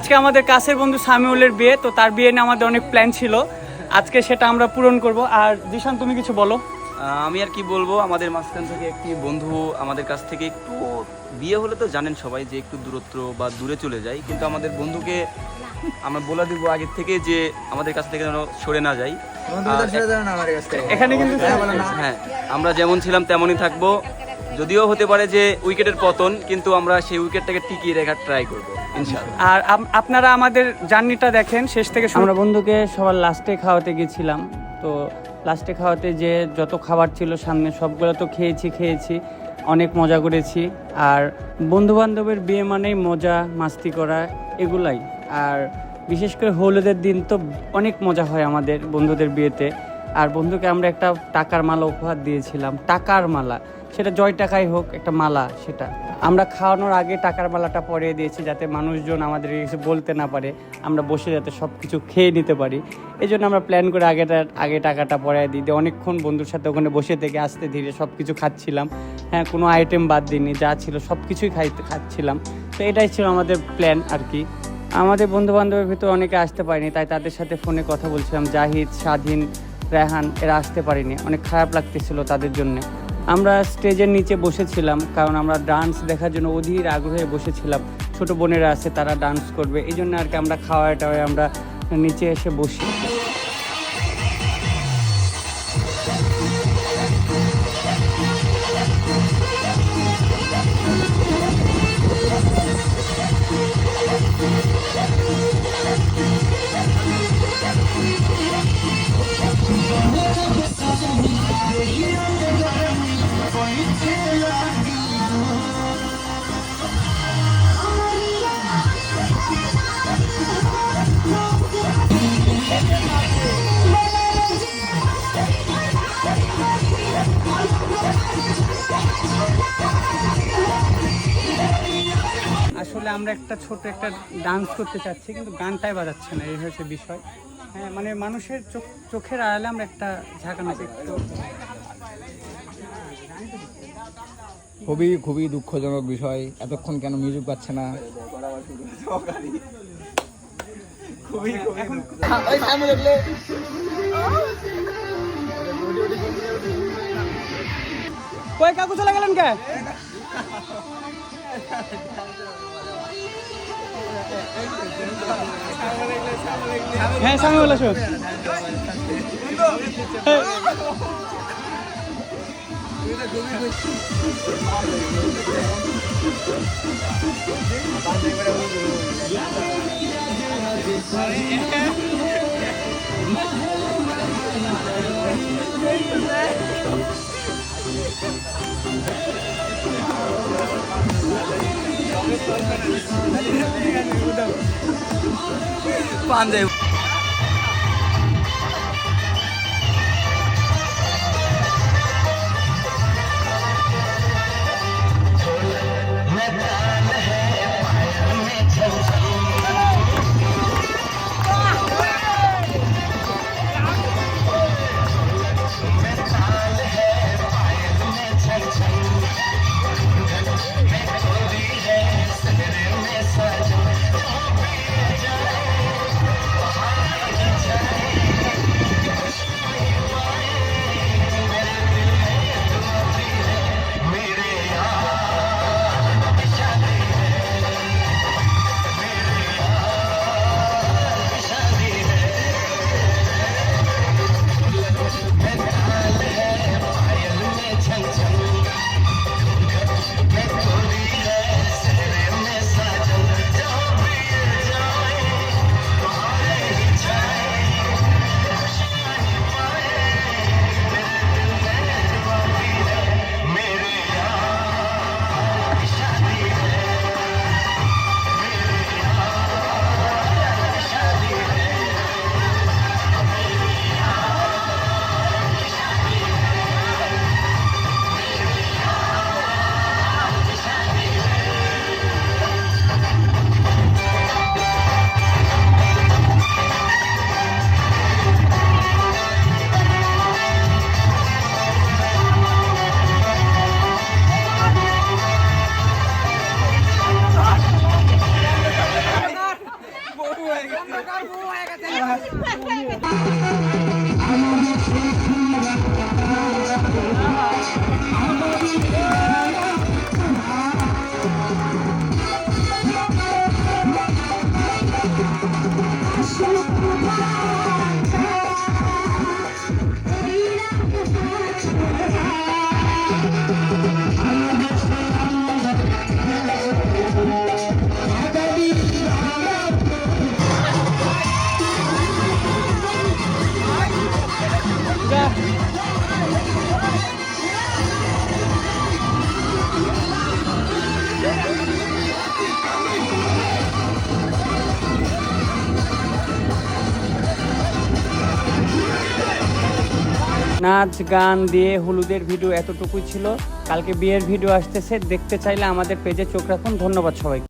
আজকে আমাদের কাছের বন্ধু সামিউলের বিয়ে, তো তার বিয়ে নিয়ে আমাদের অনেক প্ল্যান ছিল, আজকে সেটা আমরা পূরণ করব। আর জিশান তুমি কিছু বলো। আমি আর কি বলবো, আমাদের মাঝখান থেকে একটি বন্ধু আমাদের কাছ থেকে একটু, বিয়ে হলে তো জানেন সবাই যে একটু দূরত্ব বা দূরে চলে যায়, কিন্তু আমাদের বন্ধুকে আমরা বলে দিব আগে থেকে যে আমাদের কাছ থেকে যেন সরে না যাই। এখানে কিন্তু হ্যাঁ, আমরা যেমন ছিলাম তেমনই থাকবো। যদিও হতে পারে যে উইকেটের পতন, কিন্তু আমরা সেই উইকেটটাকে টিকিয়ে রাখার ট্রাই করবো ইনশাআল্লাহ। আর আপনারা আমাদের জার্নিটা দেখেন শেষ থেকে। আমরা বন্ধুকে সবার লাস্টে খাওয়াতে গেছিলাম, তো লাস্টে খাওয়াতে যে যত খাবার ছিল সামনে সবগুলো তো খেয়েছি, অনেক মজা করেছি। আর বন্ধু বান্ধবের বিয়ে মানেই মজা মাস্তি করা, এগুলাই। আর বিশেষ করে হলুদের দিন তো অনেক মজা হয় আমাদের বন্ধুদের বিয়েতে। আর বন্ধুকে আমরা একটা টাকার মালা উপহার দিয়েছিলাম, টাকার মালা, সেটা জয় টাকাই হোক, একটা মালা। সেটা আমরা খাওয়ানোর আগে টাকার মালাটা পরিয়ে দিয়েছি, যাতে মানুষজন আমাদের কিছু বলতে না পারে, আমরা বসে যাতে সব কিছু খেয়ে নিতে পারি। এই জন্য আমরা প্ল্যান করে আগে টাকাটা পরিয়ে দিই। অনেকক্ষণ বন্ধুর সাথে ওখানে বসে থেকে আস্তে ধীরে সব কিছু খাচ্ছিলাম। হ্যাঁ, কোনো আইটেম বাদ দিইনি, যা ছিল সব কিছুই খাচ্ছিলাম। তো এটাই ছিল আমাদের প্ল্যান আর কি। আমাদের বন্ধু বান্ধবের ভিতরে অনেকে আসতে পারেনি, তাই তাদের সাথে ফোনে কথা বলছিলাম। জাহিদ, স্বাধীন, রেহান এরা আসতে পারেনি, অনেক খারাপ লাগতেছিল তাদের জন্য। আমরা স্টেজের নিচে বসেছিলাম, কারণ আমরা ডান্স দেখার জন্য অধীর আগ্রহে বসেছিলাম। ছোট বোনেরা আছে, তারা ডান্স করবে, এই জন্য আর কি আমরা খাওয়ায় আমরা নিচে এসে বসি। আসলে আমরা একটা ছোট একটা ডান্স করতে চাচ্ছি, কিন্তু গানটাই বাজাচ্ছে না, এই হচ্ছে বিষয়। হ্যাঁ, মানে মানুষের চোখের আড়ালে আমরা একটা ঝাঁকানো একটু। খুবই দুঃখজনক বিষয়, এতক্ষণ কেন মিউজিক পাচ্ছে না। কই কাকু চলে গেলেন কে? হ্যাঁ, সামনে বলে আসো। পাঞ্জাবি নাচ গান দিয়ে হলুদের ভিডিও এতটুকুই ছিল। কালকে বিয়ের ভিডিও আসতেছে, দেখতে চাইলে আমাদের পেজে চোখ রাখুন। ধন্যবাদ সবাইকে।